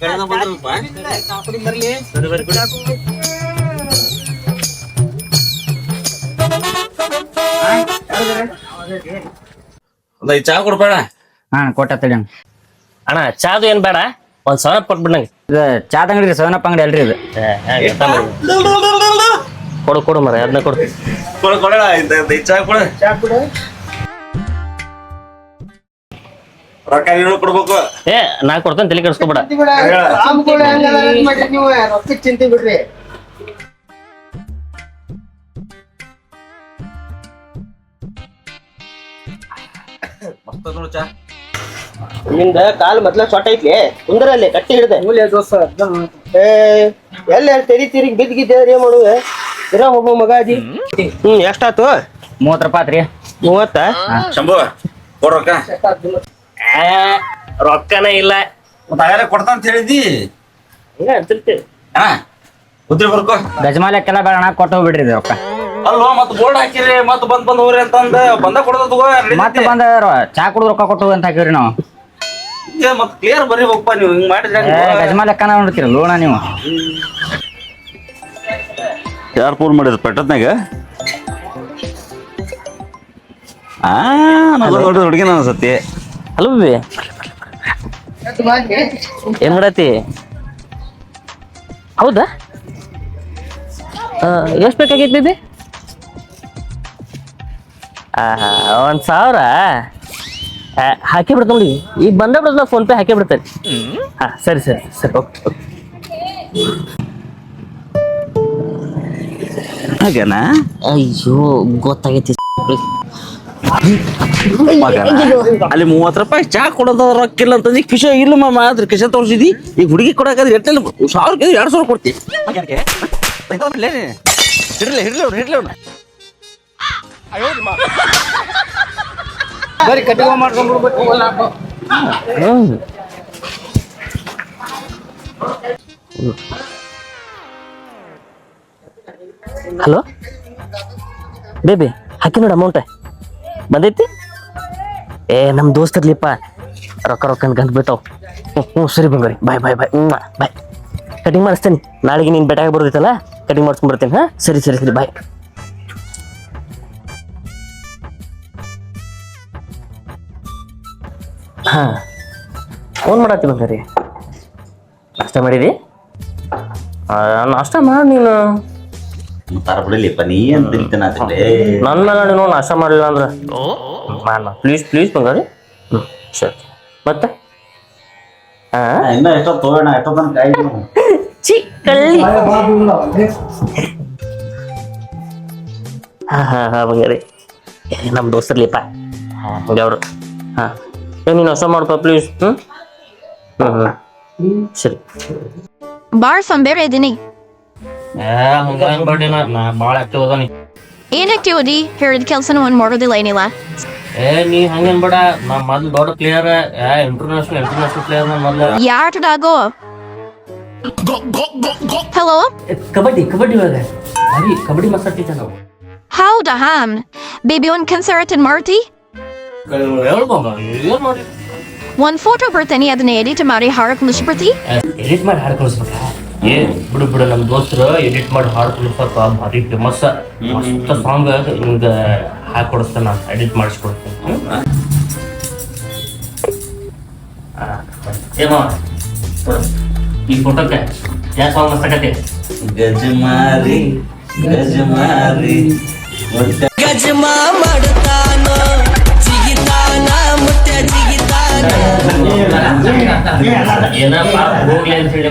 ಚಾ ಕೊಡ್ಬೇಡ. ಕೊಟ್ಟ ತಡಿ ಅಣ್ಣ ಚಾದು ಏನ್ ಬೇಡ, ಒಂದ್ 7 ಕೊಟ್ಬಿಡಂಗ. ಇದು ಚಾದ ಅಂಗಡಿ 7 ಅಂಗಡಿ ಅಲ್ರಿ ಇದು. ಕೊಡು ಮರ ಅದನ್ನ ಕೊಡು. ಚಾ ಕೊಡ. ರೊಕ್ಕ ನೀನು ಕೊಡ್ಬೇಕು. ನಾ ಕೊಡ್ತೇನೆ, ತಲೆ ಕೆಡಿಸ್ಕೊಬೇಡ. ಚಿಂತೆ ಬಿಡ್ರಿ. ನಿಂದ ಕಾಲ್ ಮೊದ್ಲ ಸೊಟ್ಟ ಐತ್ಲಿ, ಕುಂದರಲ್ಲಿ ಕಟ್ಟಿ ಹಿಡ್ದೆ. ಎಲ್ಲ ತೆರಿ ತಿರುಗಿ ಬಿದ್ದಿದ್ದೇವ್ರಿ ಏನ್ ಮಾಡುವೆ? ಇರ ಒಬ್ಬ ಮಗ ಅದಿ. ಎಷ್ಟಾತು? 30 ರೂಪಾಯಿ. 30? ಶಂಭು ಕೊಡ್ ರೊಕ್ಕ. ರೊಕ್ಕನ ಇಲ್ಲ. ಕೊಡ್ತಾ ಅಂತ ಹೇಳಿದಿ. ಅಂತಿರ್ತೀವಿ ಉದ್ರಿ ಬರ್ಕೋ. ಗಜಮಾಲಕ್ಕೆಲ್ಲ ಬೇಡ ಅಣ್ಣ, ಕೊಟ್ಟು ಹೋಗ್ಬಿಡ್ರಿ ಇದು ರೊಕ್ಕ. ಅಲ್ವಾ ಮತ್ ಬೋರ್ಡ್ ಹಾಕಿರಿ, ಮತ್ ಬಂದ್ ಹೋಗ್ರಿ ಅಂತಂದ ಬಂದ ಕೊಡೋದು. ಮತ್ತೆ ಬಂದ ಚಾ ಕುಡ್ದು ರೊಕ್ಕ ಕೊಟ್ಟು ಅಂತ ಹಾಕಿವ್ರಿ ನಾವು. ಮತ್ ಕ್ಲಿಯರ್ ಬರೀ ಹೋಗ್ಪ ನೀವು ಹಿಂಗ್ ಮಾಡಿದ್ರೆ. ಗಜಮಾಲಕ್ಕನ ನೋಡ್ತೀರ ಲೋಣ ನೀವು. ಯಾರು ಫೋನ್ ಮಾಡಿದ್ರು ಪೆಟ್ಟತ್ನಾಗ? ಹುಡುಗಿನ ಅನ್ಸತಿ. ಹಲೋ ಬೇಬಿ, ಏನ್ ಮಾಡತಿ? ಹೌದಾ, ಎಷ್ಟ್ ಬೇಕಾಗೈತಿ ಬೇಬಿ? 1,000 ಹಾಕಿ ಬಿಡ್ತ ನೋಡಿ. ಈಗ ಬಂದ ಬಿಡ್ತ, ಫೋನ್ ಪೇ ಹಾಕಿ ಬಿಡ್ತೇನೆ. ಸರಿ ಓಕೆ. ಹಾಗೇನಾ? ಅಯ್ಯೋ ಗೊತ್ತಾಗೈತಿ. ಅಲ್ಲಿ 30 ರೂಪಾಯಿ ಚಾ ಕೊಡೋದ ರೊಕ್ಕಿಲ್ಲ ಅಂತ ಕಿಶ ಇಲ್ಲ ಮಾಮ. ಅದ್ರ ಕಿಶ ತೋರಿಸಿದಿ. ಈಗ ಹುಡುಗಿ ಕೊಡಕಾದ್ರೆ ಎಟ್ಟೆಲ್ಲ 1,000 2,000 ಕೊಡ್ತಿ. ಬರೀ ಕಟ್ಟಿಗೆ ಮಾಡ್ಕೊಂಡ್ಬಿಡ್ಬೇಕು. ಹಲೋ ಬೇಬಿ, ಹಾಕಿ ನೋಡ ಅಮೌಂಟ್ ಬಂದೈತಿ. ನಮ್ ದೋಸ್ತರ್ಲಿಪ್ಪ ರೊಕ್ಕ ಗಂಟ್ ಬಿಟ್ಟವ್. ಸರಿ ಬಂಗಾರಿ, ಬಾಯ್. ಕಟಿಂಗ್ ಮಾಡಿಸ್ತೇನೆ. ನಾಳೆಗೆ ನೀನ್ ಬೆಟ್ಟಾಗಿ ಬರೋದೈತಲ್ಲ, ಕಟಿಂಗ್ ಮಾಡಿಸ್ಕೊಂಡ್ ಬರ್ತೇನೆ. ಸರಿ ಬಾಯ್. ಫೋನ್ ಮಾಡತ್ತಿ ಬಂಗಾರಿ. ನಾಷ್ಟ ಮಾಡಿರಿ? ನಾಷ್ಟ ಮಾಡಿ ನೀನು ಬಿಡಲಿಪ್ಪ. ನೀ ಏನ್ ತಿಂತೇನ ನನ್ನ ಮೇಲೆ ನೀನು ನಾಷ್ಟ ಮಾಡಲಿಲ್ಲ ಅಂದ್ರೆ ಪ್ಲೀಸ್ ಬಂಗಾರಿ. ಸರಿ ಮತ್ತೆ ಇನ್ನ ಎಷ್ಟೋ ತಗೋಣ, ಎಷ್ಟೋ ತನಕ ಚಿಕ್ಕಳ್ಳಿ. ಬಂಗಾರಿ ನಮ್ಮ ದೋಸ್ತರ್ಲಿಪ್ಪ ಹಂಗೆ ಅವರು. ನೀನು ನಾಷ್ಟ ಮಾಡ್ಕೋ ಪ್ಲೀಸ್. ಸರಿ. ಬಾಳ್ ಸೊಂಬೇರಿ ಇದೀನಿ. ಭಾಳ ಆಕ್ಟಿವ್ ಅದ ನೀ. ಏನ್ ಆಕ್ಟಿವಿಟಿ? ಹೇಳಿದ ಕೆಲ್ಸನ ಒಂದ್ ಮಾಡೋದಿಲ್ಲ ಏನಿಲ್ಲ. ನೀ ಹಂಗೇನ್ ಬೇಡ. ನಾ ಮೊದ್ಲು ದೊಡ್ಡ ಪ್ಲೇಯರ್, ಇಂಟರ್ನ್ಯಾಷನಲ್ ಪ್ಲೇಯರ್. ಮೊದ್ಲು ಯಾರ್ದಾಗೋ? ಹಲೋ, ಕಬಡ್ಡಿ ಕಬಡ್ಡಿ ಮಾತಾಡ್ತಿದ್ದೆ ನಾವು. ಹೌದಾ? ಬೇಬಿ ಒಂದ್ ಕನ್ಸರ್ಟ್ ಮಾಡ್ತಿ? ಏನ್ ಮಾಡಿ ಒಂದ್ ಫೋಟೋ ಬರ್ತೇನೆ, ಅದನ್ನ ಎಡಿಟ್ ಮಾಡಿ ಹಾಡಕ್ ಕಳಿಸ್ಬಿಡ್ತಿ? ಎಡಿಟ್ ಮಾಡಿ ಹಾಡು ಕಳಿಸ್ಬೇಕ? ಬಿಡು ನಮ್ ದೋಸ್ತರು ಎಡಿಟ್ ಮಾಡಿ ಹಾಡು ಕಳಿಸ್ಬೇಕ. ಭಾರಿ ಫೇಮಸ್ ಮಸ್ತ್ ಸಾಂಗ್ ಹಿಂಗ ಹಾಕಿ ಕೊಡಿಸ್ತೇನೆ, ನಾನು ಎಡಿಟ್ ಮಾಡಿಸ್ಕೊಡ್ತೇನೆ. ಈ ಫೋಟೋಕ್ಕೆ ಯಾವ ಸಾಂಗ್ ಮಸ್ತ್ ಆಗತ್ತೆ? ಗಜಮಾರಿ ಗಜಮಾ ಮಾಡುತ್ತಾನ ಜಿಗಿತಾನ ಮುತ್ಯ ಜಿಗಿತಾನ. ಏನಪ್ಪ ಹೋಗ್ಲಿ ಅಂತ ಹೇಳಿ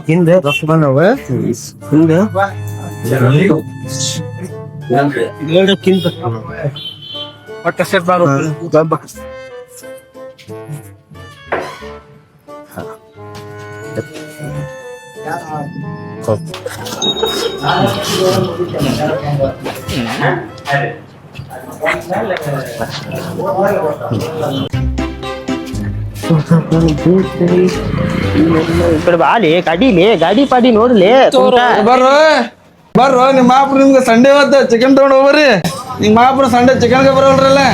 ಹಿಂದೆ ರೊಕ್ಕ ಬಂದವ ಹಿಂದೆ ಒಟ್ಟ ಸೆಟ್ ಬಾರು ಈ ಕಡೆ ಬಾಲಿ ಗಾಡಿಲಿ ಗಾಡಿ ಪಾಡಿ ನೋಡ್ಲಿ ಬರ್ರೋ ನಿಮ್ಮ ಮಾಪ್ರ ನಿಮ್ಗೆ ಸಂಡೇ ಹೊತ್ತ ಚಿಕನ್ ತಗೊಂಡ್ ಹೋಗ್ಬರ್ರಿ ನಿಮ್ಮ ಮಾಪ್ರ ಸಂಡೇ ಚಿಕನ್ಗೆ ಬರೋಲ್ರಲ್ಲ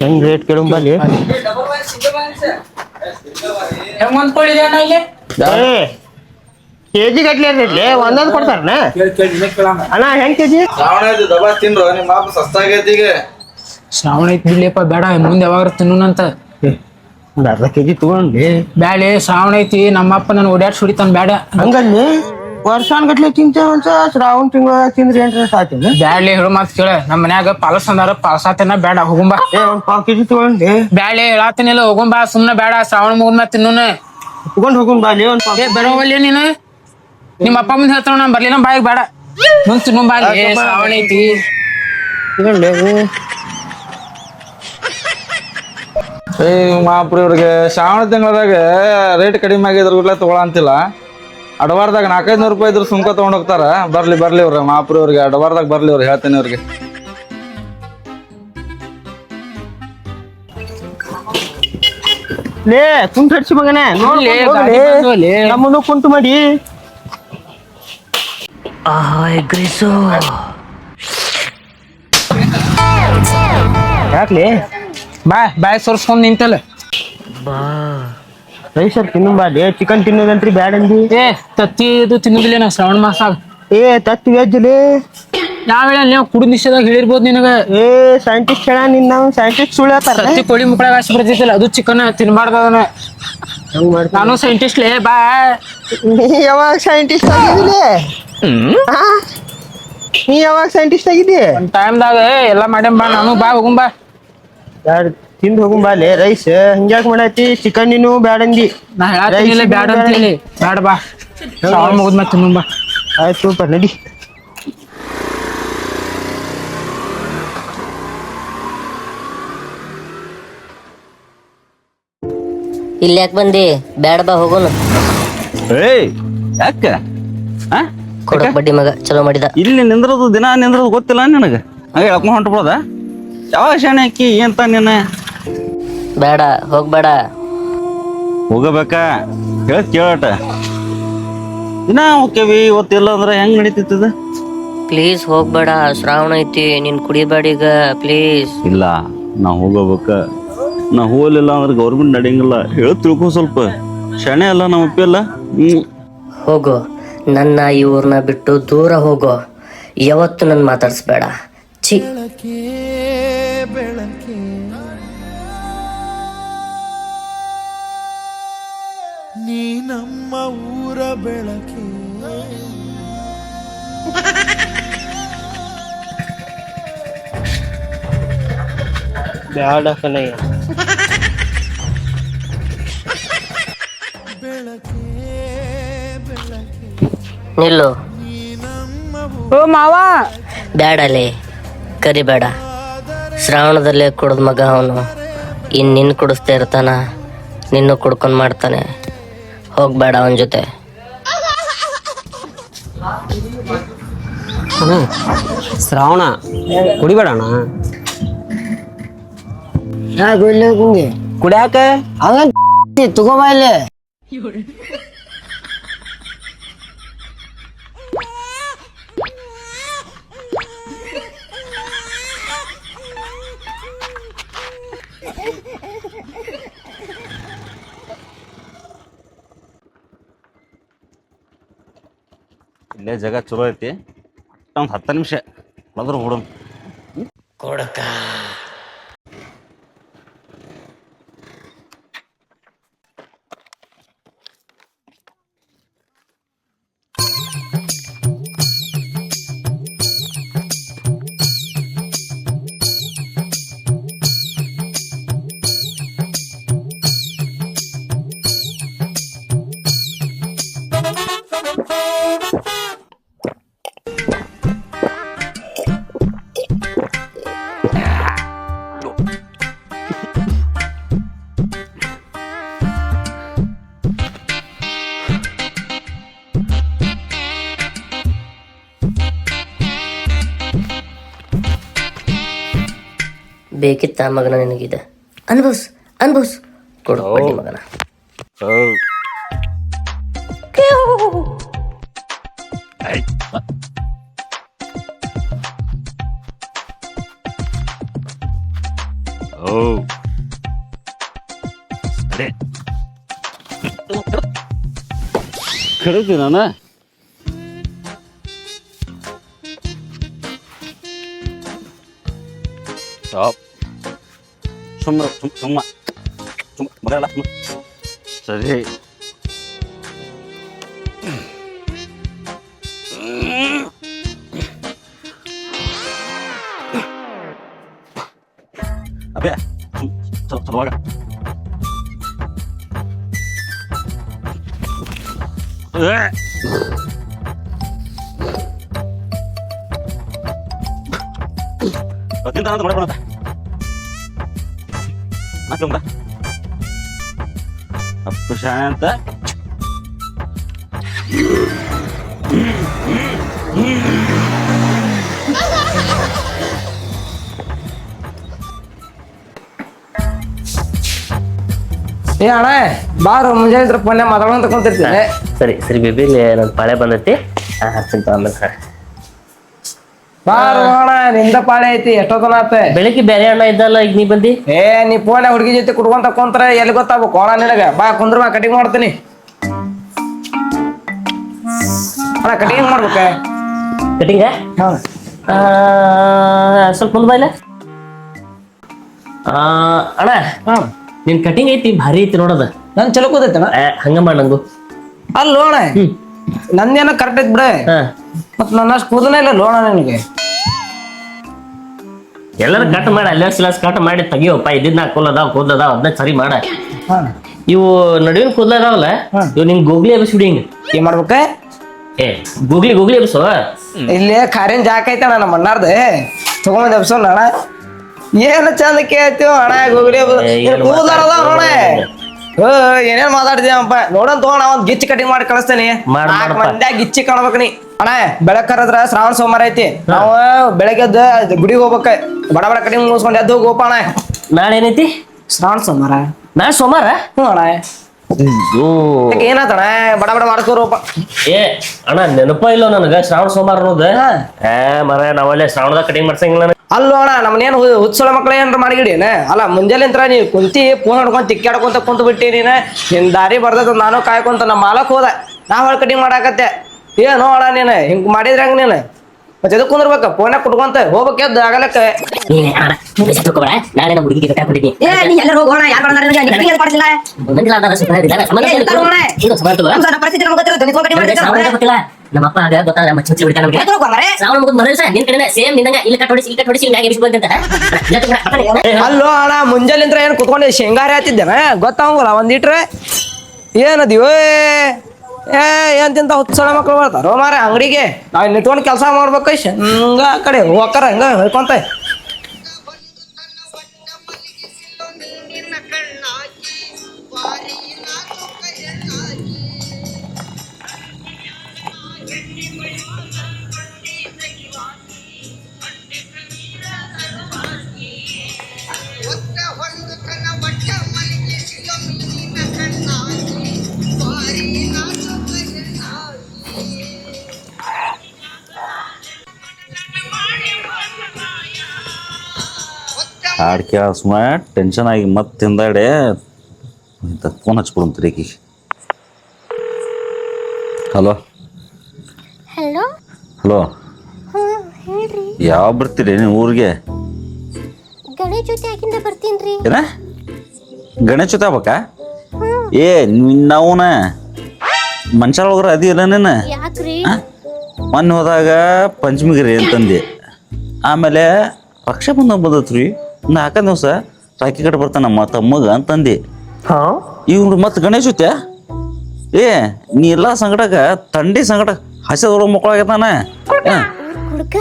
ಹೆಂಗ್ ರೇಟ್ ಕೇಳು ಬಾಲಿ ಕೆಜಿ ಗಟ್ಲೆ ರೇಟ್ಲಿ ಒಂದೊಂದು ಕೊಡ್ತಾರನ ಅಣ್ಣ ಹೆಂಗ್ ಕೆಜಿ ಶ್ರಾವಣ ಐತಿ ದಬಾ ತಿನ್ರೋ ನಿಮ್ಮ ಮಾಪ ಸಸ್ತಾಗೈತಿ ಈಗ ಶ್ರಾವಣ ಐತಿ ಬಿಡ್ಲಿಪ್ಪ ಬೇಡ ಮುಂದೆ ಯಾವಾಗ ತಿನ್ನೂನಂತ ಒಂದ್ ಅರ್ಧ ಕೆಜಿ ತಗೊಂಡ್ಲಿ ಬ್ಯಾಳೆ ಶ್ರಾವಣ ಐತಿ ನಮ್ಮಪ್ಪ ನಾನು ಓಡಾಡ್ಸಿ ಹೊಡಿತಾನ ಬೇಡ ಹಂಗಲ್ಲಿ ವರ್ಷಾನ್ ಗಟ್ಲೆ ತಿಂತೇವ ಅಂತ ಶ್ರಾವಣ ತಿಂಗಳ ತಿಂದ್ರೆ ಏನ್ರ ಸಾತಿಲ್ಲ ಬ್ಯಾಳೆ ಹೇಳು ಮಾತು ಕೇಳ ನಮ್ಮ ಮನ್ಯಾಗ ಪಾಲಸ್ ಅಂದಾರ ಪಾಲಸಾತೇನ ಬೇಡ ಹೋಗುಂಬಾ ಒಂದ್ 1/4 ಕೆಜಿ ತಗೊಂಡ್ಲಿ ಬ್ಯಾಳೆ ಹೇಳಾತನಿಲ್ಲ ಹೋಗುಂಬಾ ಸುಮ್ನೆ ಬೇಡ ಶ್ರಾವಣ ಮುಗಿದ್ಮೇಲೆ ತಿನ್ನೂನ ತಗೊಂಡ್ ಹೋಗುನ್ ಬಾಲಿ ಒಂದ್ ಬರೋವಲ್ಲಿ ನೀನು ನಿಮ್ಮ ಅಪ್ಪ ಮುಂದೆ ಹೇಳ್ತಾವ ನಾ ಬರ್ಲಿಲ್ಲ ಬಾಯಿಗೆ ಬೇಡ ಮುಂದ್ ತಿನ್ನು ಬಾಲಿ ಶ್ರಾವಣ ಐತಿ ತಗೊಂಡ್ಲಿ ಏ ಮಾಪ್ರ ಇವ್ರಿಗೆ ಶ್ರಾವಣ ತಿಂಗಳದಾಗ ರೇಟ್ ಕಡಿಮೆ ಆಗಿದ್ರ ಕೂಡಲೇ ತಗೊಳಂತಿಲ್ಲ ಅಡವಾರದಾಗ 400-500 ರೂಪಾಯಿ ಇದ್ರ ಸುಮ್ಕ ತಗೊಂಡ್ ಹೋಗ್ತಾರ ಬರ್ಲಿ ಇವ್ರ ಮಾಪ್ರ ಇವ್ರಿಗೆ ಅಡವಾರದಾಗ ಬರ್ಲಿ ಇವ್ರು ಹೇಳ್ತೇನೆ ಇವ್ರಿಗೆ ಲೇ ಕುಂಟ ಹಡ್ಸಿ ಮಗನೇ ಹೋಗ್ಲಿ. ನಮ್ಮನ್ನು ಕುಂಟು ಮಾಡಿ ಎಗ್ರಿಸು ಯಾಕ್ಲಿ ಬಾಯ್ ಸೋರ್ಸ್ಕೊಂಡ್ ನಿಂತಲ್ಲ ಬಾ ರೈಸರ್ ತಿನ್ನು ಬಾಲಿ ಚಿಕನ್ ತಿನ್ನೋದಂತ್ರಿ ಬ್ಯಾಡ ಅಂದಿ ಏ ತತ್ತಿ ಇದು ತಿನ್ನುದಿಲ್ಲ ನಾ ಶ್ರಾವಣ ಮಾಸ ಏ ತತ್ತಿ ವೆಜ್ಲಿ ಯಾವ ಹೇಳ ನೀವು ಕುಡಿದ ನಿಷೇಧಾಗ ಹೇಳಿರ್ಬೋದು ನಿನಗ ಏ ಸೈಂಟಿಸ್ಟ್ ಹೇಳ ನಿನ್ ನಾವು ಸೈಂಟಿಸ್ಟ್ ಸುಳ್ಳು ಹೇಳ್ತಾರ ತತ್ತಿ ಕೋಳಿ ಮುಕ್ಕಳಾಗ ಹಸಿ ಬರ್ತಿದ್ದಿಲ್ಲ ಅದು ಚಿಕನ್ ತಿನ್ಬಾರ್ದ ಅದನ್ನ ನಾನು ಸೈಂಟಿಸ್ಟ್ ಲೇ ಬಾ ನೀ ಯಾವಾಗ ಸೈಂಟಿಸ್ಟ್ ಆಗಿದ್ದಿಲ್ಲ ನೀ ಯಾವಾಗ ಸೈಂಟಿಸ್ಟ್ ಆಗಿದ್ದಿ ಒಂದ್ ಟೈಮ್ದಾಗ ಎಲ್ಲಾ ಮಾಡ್ಯಾಂ ಬಾ ನಾನು ಬಾ ಹೋಗುಂಬಾ ಯಾರು ತಿಂದು ಹೋಗುಂ ಬಾಲಿ ರೈಸ್ ಹಂಗ್ಯಾಕ್ ಮಾಡೈತಿ ಚಿಕನ್ ನೀನು ಬ್ಯಾಡ ಅಂದಿ ನಾ ಹೇಳತ್ತೀನಿ ಬ್ಯಾಡ ಅಂತ ಹೇಳಿ ಬ್ಯಾಡ ಬಾ ಶ್ರಾವಣ ಮುಗಿದ್ಮೇಲೆ ತಿನ್ನು ಬಾ ಆಯ್ತು ಸೂಪರ್ ನಡಿ ಇಲ್ಲಿ ಯಾಕೆ ಬಂದಿ ಬ್ಯಾಡ ಬಾ ಹೋಗೋನು ಏಯ್ ಯಾಕ ಕೊಡಕ್ ಬಡ್ಡಿ ಮಗ ಚಲೋ ಮಾಡಿದ ಇಲ್ಲಿ ನಿಂದ್ರದು ದಿನ ನಿಂದ್ರದು ಗೊತ್ತಿಲ್ಲ ನಿನಗ ಹಂಗೆ ಹೇಳ್ಕೊಂಡ್ ಹೊಂಟ್ಬಿಡೋದ ಯಾವಾಗ ಶಾಣೆ ಅಕ್ಕಿ ಏಂತ ನೀನ ಬೇಡ ಹೋಗ್ಬೇಡ ಹೋಗಬೇಕಾ ಕೇಳಟ ದಿನ ಹೋಗ್ತೇವಿ ಇವತ್ತಿಲ್ಲ ಅಂದ್ರೆ ಹೆಂಗ್ ನಡೀತಿತ್ತದ ಪ್ಲೀಸ್ ಹೋಗ್ಬೇಡ ಶ್ರಾವಣ ಐತಿ ನೀನ್ ಕುಡಿಬೇಡ ಈಗ ಪ್ಲೀಸ್ ಇಲ್ಲ ನಾ ಹೋಗಬೇಕ ನಾ ಹೋಗ್ಲಿಲ್ಲ ಅಂದ್ರೆ ಗೌರ್ಮೆಂಟ್ ನಡೆಯಂಗಿಲ್ಲ ಹೇಳಿ ತಿಳ್ಕೊ ಸ್ವಲ್ಪ ಶಾಣೆ ಅಲ್ಲ ನಮ್ಮ ಅಪ್ಪಿ ಅಲ್ಲ ಹೋಗೋ ನನ್ನ ಈ ಊರ್ನ ಬಿಟ್ಟು ದೂರ ಹೋಗೋ ಯಾವತ್ತು ನನ್ ಮಾತಾಡ್ಸ್ಬೇಡ ಛೀ ನೀ ನಮ್ಮ ಊರ ಬೆಳಕೆ ಬ್ಯಾಡ ಕಣಯ್ಯ ನಿಲ್ಲು ಓ ಮಾವ ಬ್ಯಾಡಲೇ ಕರಿಬೇಡ ಶ್ರಾವಣದಲ್ಲೇ ಕುಡ್ದ ಮಗ ಅವನು ನಿನ್ನ ಕುಡಿಸ್ತಾ ಇರ್ತಾನ ನಿನ್ನೂ ಕುಡ್ಕೊಂಡ್ ಮಾಡ್ತಾನೆ ಹೋಗ್ಬೇಡ ಅವನ ಜೊತೆ ಶ್ರಾವಣ ಕುಡಿಬೇಡಣ ಕುಡಿಯಾಕ ತಗೋಬಾ ಇಲ್ಲಿ ಇಲ್ಲೇ ಜಾಗ ಚಲೋ ಐತಿ ಒಂದು 10 ನಿಮಿಷ ಹೊಡೆದ್ರು ಹುಡುಗ ಕೊಡಕ ಬೇಕಿತ್ತ ಮಗನ ನಿನಗಿದೆ ಅನ್ಭವ್ಸ್ ಅನ್ಭವ್ಸ್ ಕೊಡು ಬಡ್ಡಿ ಮಗನ ಕರೀತಿ ನಾನು ಸುಮ್ಮ ಬರಲ್ಲ ಸರಿ ಅಬ್ಯಾ ಸ್ವಲ್ಪ ಅಪ್ಪ ಶಾಂತ ಏ ಅಣ್ಣ ಬಾರು ಮುಂಜಾನೆ ಪೊನ್ನೆ ಮಾತಾಡೋಂತ ಕುಂತಿರ್ತೀನಿ. ಸರಿ ಸರಿ ಬೇಬಿ ನನ್ನ ಪಾಳೆ ಬಂದೈತಿ ಹಚ್ಚಿಂತ ಆಮೇಲೆ ಬಾರು ಅಣ್ಣ ನಿಂದ ಪಾಳೆ ಐತಿ ಎಷ್ಟೊತ್ತನ ಆತ. ಬೆಳಿಗ್ಗೆ ಬೇರೆ ಅಣ್ಣ ಇದ್ದಲ್ಲ ಈಗ ನೀ ಬಂದಿ. ನೀ ಫೋನ್ ಹುಡುಗಿ ಜೊತೆ ಕುಡ್ಕೊಂತ ಕುಂತ್ರ ಎಲ್ಲಿ ಗೊತ್ತಾಗ್ಬೇಕು ಅಣ್ಣ ನಿನಗ. ಬಾ ಕುಂದ್ರ ಬಾ ಕಟಿಂಗ್ ಮಾಡ್ತೀನಿ ಅಣ್ಣ. ಕಟಿಂಗ್ ಮಾಡ್ಬೇಕ ಕಟಿಂಗ ಸ್ವಲ್ಪ ಮುಂದೆ ಬಾಯ್ಲೆ ಅಣ್ಣ. ನಿನ್ ಕಟಿಂಗ್ ಐತಿ ಭಾರಿ ಐತಿ ನೋಡದ. ನನ್ ಚಲೋ ಕೂದೈತಣ್ಣ. ಹಂಗ ಮಾಡ ನಂಗು ಅಲ್ಲ ಅಣ್ಣ ನಂದೇನ ಕರೆಕ್ಟ್ ಐತಿ ಬಿಡ. ಮತ್ ನನ್ನ ಅಷ್ಟು ಕೂದಲೇ ಇಲ್ಲ ಲೋಣ ನಿನಗೆ. ಎಲ್ಲರೂ ಕಟ್ ಮಾಡಿ ಅಲ್ಲೇ ಸಿಲಾಸ್ ಕಟ್ ಮಾಡಿ ತೆಗಿಯೋಪ್ಪ. ಇದ್ದಿದ್ ನಾ ಕೂದಲದಾವ ಕೂದಲದಾವ ಅದನ್ನ ಸರಿ ಮಾಡ. ಇವು ನಡುವಿನ ಕೂದಲ ಅದಾವಲ್ಲ ಇವ್ ನಿಂಗ್ ಗೋಗ್ಲಿ ಎಬ್ಬಿಸ್ಬಿಡಿ. ಹಿಂಗ ಏನ್ ಮಾಡ್ಬೇಕ? ಗೂಗ್ಲಿ ಗೂಗ್ಲಿ ಎಬ್ಸು. ಇಲ್ಲಿ ಖಾರಿನ ಜಾಕ ಐತಣ್ಣ ನಮ್ಮ ಅಣ್ಣಾರ್ದ ತಗೊಂಡ್ ಎಬ್ಸೋಣ ಅಣ್ಣ. ಏನ್ ಚಂದ ಕೇಳ್ತೀವ ಅಣ್ಣ ಗೂಗ್ಲಿ ಕೂದಲದಾವ ನೋಡ. ಏನೇನ್ ಮಾತಾಡ್ತೀವಪ್ಪ ನೋಡನ್ ತಗೋಣ. ಒಂದ್ ಗಿಚ್ಚಿ ಕಟಿಂಗ್ ಮಾಡಿ ಕಳಿಸ್ತೇನೆ. ಮಂದ್ಯಾಗ ಗಿಚ್ಚಿ ಕಾಣ್ಬೇಕ ನೀ ಅಣ್ಣ. ಬೆಳಗ್ ಕರದ್ರ ಶ್ರಾವಣ ಸೋಮವಾರ ಐತಿ. ನಾವು ಬೆಳಗ್ಗೆ ಗುಡಿಗೆ ಹೋಗ್ಬೇಕ. ಬಡ ಬಡ ಕಟಿಂಗ್ ಮುಗಿಸ್ಕೊಂಡ್ ಎದ್ದು ಹೋಗಪ್ಪ ಅಣ್ಣ. ನಾಳೆ ಏನೈತಿ? ಶ್ರಾವಣ ಸೋಮವಾರ. ನಾಳೆ ಸೋಮವಾರ? ಹ್ಞೂ ಅಣ್ಣ. ಏನಾತಣ್ಣ ಬಡ ಬಡ ಮಾಡ್ಕೋರಪ್ಪ. ಏ ಅಣ್ಣ ನೆನಪ ಇಲ್ಲ ನನಗ ಶ್ರಾವಣ ಸೋಮವಾರ ಅನ್ನೋದು. ಮರ ನಾವಲ್ಲೇ ಶ್ರಾವಣದಾಗ ಕಟಿಂಗ್ ಮಾಡ್ಸಂಗಿಲ್ಲ. ಅಲ್ಲೋ ಅಣ್ಣ ನಮ್ಮನೇನು ಹುಚ್ಚಳ ಮಕ್ಳ ಏನ್ರ ಮಾಡಿಗಿಡೇನ. ಅಲ್ಲ ಮುಂಜಾನೆ ಅಂತ ನೀ ಕುಂತಿ ಫೋನ್ ಹಿಡ್ಕೊಂಡ್ ತಿಕ್ಕಾಡ್ಕೊಂತ ಕುಂತ ಬಿಟ್ಟಿ ನೀನ. ನಿನ್ ದಾರಿ ಬರ್ದದ ನಾನು ಕಾಯ್ಕೊಂತ ನಮ್ಮ ಮಾಲಕ್ ಹೋದ. ನಾವ್ ಕಟಿಂಗ್ ಮಾಡಾಕತ್ತೆ. ಏನೋ ಅಣ್ಣ ನೀನು ಹಿಂಗ್ ಮಾಡಿದ್ರ ಹಂಗ ನೀನು ಮತ್ತೆ ಎದಕ್ ಕುಂದಿರ್ಬೇಕ? ಫೋನ್ಯಾಗ ಕುಟ್ಕೊಂತ ಹೋಗ್ಬೇಕದ್ದು ಆಗಲಕ್ಕ. ನಾಳೆ ನಮ್ಮ ಹುಡುಗಿಗೆ ನಮ್ಮಪ್ಪ ಗೊತ್ತಾಗ ಮಚ್ಚಿ ಬಿಡ್ತಾನ. ಸೇಮ್ ನಿನ್ನಂಗ ಇಲ್ಲಿ ಕಟ್ ಹೊಡಿಸಿ ಇಲ್ಲಿ ಕಟ್ ಹೊಡಿಸಿ ಬಂದಂತ. ಅಲ್ಲೋ ಅಣ್ಣ ಮುಂಜಾಲಿಂತ್ರ ಏನ್ ಕುತ್ಕೊಂಡು ಶೇಂಗಾರಿ ಹಾತಿದ್ದೇನ ಗೊತ್ತಾಗಲ್ಲ ಒಂದಿಟ್ರೆ ಏನದಿವ. ಏನ್ ತಿಂತ ಹುಚ್ಚಳ ಮಕ್ಳು ಬರ್ತಾರ ಮಾರ ಅಂಗಡಿಗೆ. ನಾವ್ ನಿಂತ್ಕೊಂಡು ಕೆಲಸ ಮಾಡ್ಬೇಕ. ಹಂಗ ಆ ಕಡೆ ಹೋಗ್ತಾರ ಹಂಗ ಹೊಯ್ಕೊಂತ. ಹಾಡು ಕೇಳ ಸುಮ್ಮ ಟೆನ್ಷನ್ ಆಗಿ ಮತ್ತೆ ಹಿಂದಾಡೆ ಫೋನ್ ಹಚ್ಕೊಡಂತ್ರಿ ಈಕಿಗೆ. Hello Hello? ಹಲೋ ಹೇಳ್ರಿ. ಯಾವ ಬರ್ತೀರಿ ನೀವು ಊರಿಗೆ? ಗಣೇಶ್ ಜೊತೆ ಆಗಿಂದ ಬರ್ತೀನ್ರಿ. ಏನ ಗಣೇಶ್ ಜೊತೆ ಆಗ್ಬೇಕಾ? ಏ ನಾವುನ ಮನುಷ್ಯ ಒಳಗ್ರ ಅದಿಲ್ಲ ನೀನು. ಯಾಕ್ರಿ? ಮೊನ್ನೆ ಹೋದಾಗ ಪಂಚಮಿಗಿರಿ ಅಂತಂದೆ. ಆಮೇಲೆ ಪಕ್ಷ ಬಂದತ್ರಿ ನಾಲ್ಕ ದಿವಸ ರಾಖಿ ಕಟ್ಟ ಬರ್ತಾನ ನಮ್ಮ ತಮ್ಮಗ ಅಂತಂದೆ. ಇವ್ರು ಮತ್ತೆ ಗಣೇಶ್ ಜೊತೆ ಏ ನೀ ಎಲ್ಲ ಸಂಕಟಕ ತಂಡಿ ಸಂಕಟ ಹಸದ ಮಕ್ಕಳಾಗತಾನ. ಹುಡ್ಕ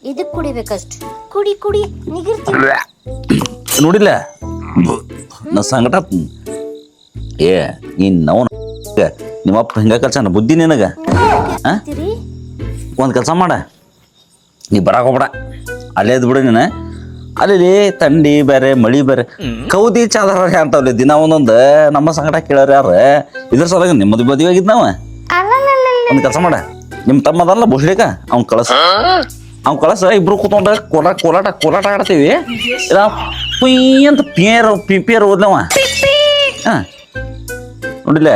ಇದಕ್ ಕುಡಿಬೇಕಷ್ಟ ಕುಡಿ ಕುಡಿ ನೋಡಿಲ್ಲ ನಾ ಸಂಕಟ. ಏ ನೀನ್ ನಾವು ನಿಮ್ಮಪ್ಪ ಹಿಂಗ ಕಲ್ಸನ ಬುದ್ಧಿ ನಿನಗ. ಒಂದ್ ಕೆಲಸ ಮಾಡ, ನೀ ಬರಾಕ್ ಹೋಗ್ಬೇಡ, ಅಲ್ಲೇ ಇದ್ ಬಿಡು. ನೀನು ಅಲ್ಲಿ ತಂಡಿ ಬೇರೆ ಮಳಿ ಬೇರೆ ಕೌದಿ ಚಾದರ ಅಂತವ್ಲಿ ದಿನ ಒಂದೊಂದು ನಮ್ಮ ಸಂಗಟ ಕೇಳೋರು ಯಾರು ಇದ್ರ ಸಲಗ ನಿಮ್ಮದು ಮದುವೆ ಆಗಿದ್ ನಾವ ಒಂದ್ ಕೆಲಸ ಮಾಡ ನಿಮ್ ತಮ್ಮ ಅದಲ್ಲ ಬುಸ್ಲಿಕ ಅವ್ನ್ ಕಳಸ ಇಬ್ರು ಕೂತ್ಕೊಂಡ ಕೋಲಾಟ ಆಡ್ತೀವಿ ಪುಯ್ ಅಂತ ಪಿಪಿಯರ್ ಓದ್ಲವ ನೋಡಿಲ್ಲ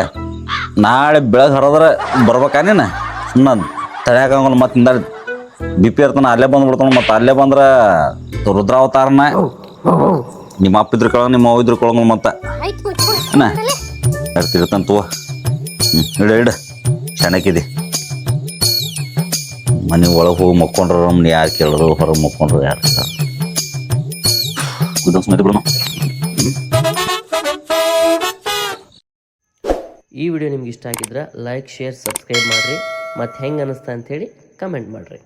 ನಾಳೆ ಬೆಳಗ್ಗೆ ಹರದ್ರ ಬರ್ಬೇಕಾನೇನ ಸುಮ್ಮನೆ ತಳ್ಯಾಕಂಗಲ್ಲ ಮತ್ತೆ ಹಿಂದ ಬಿಪಿ ಇರ್ತಾನ ಅಲ್ಲೇ ಬಂದ್ಬಿಡ್ತಾನ ಮತ್ತೆ ಅಲ್ಲೇ ಬಂದ್ರ ರುದ್ರಾವತಾರನ ನಿಮ್ಮ ಅಪ್ಪ ಇದ್ರ ಕಳ ನಿಮ್ಮ ಅವ್ವ ಇದ್ರ ಕಳ ಮತ್ತೆ ಏನ ಇರ್ತಾನ ತೋ ಇಡ ಚೆನ್ನಾಗಿದೆ ಮನೆ ಒಳಗೆ ಹೋಗಿ ಮಕ್ಕೊಂಡ್ರ ನಮ್ನ ಯಾರು ಕೇಳಿದ್ರು ಹೊರಗೆ ಮಕ್ಕೊಂಡ್ರು ಯಾರು ಸ್ಮೃತಿ ಬಿಡೋಣ. ಈ ವಿಡಿಯೋ ನಿಮ್ಗೆ ಇಷ್ಟ ಆಗಿದ್ರೆ ಲೈಕ್ ಶೇರ್ ಸಬ್ಸ್ಕ್ರೈಬ್ ಮಾಡಿರಿ ಮತ್ತು ಹೆಂಗೆ ಅನ್ನಿಸ್ತಾ ಅಂಥೇಳಿ ಕಮೆಂಟ್ ಮಾಡಿರಿ.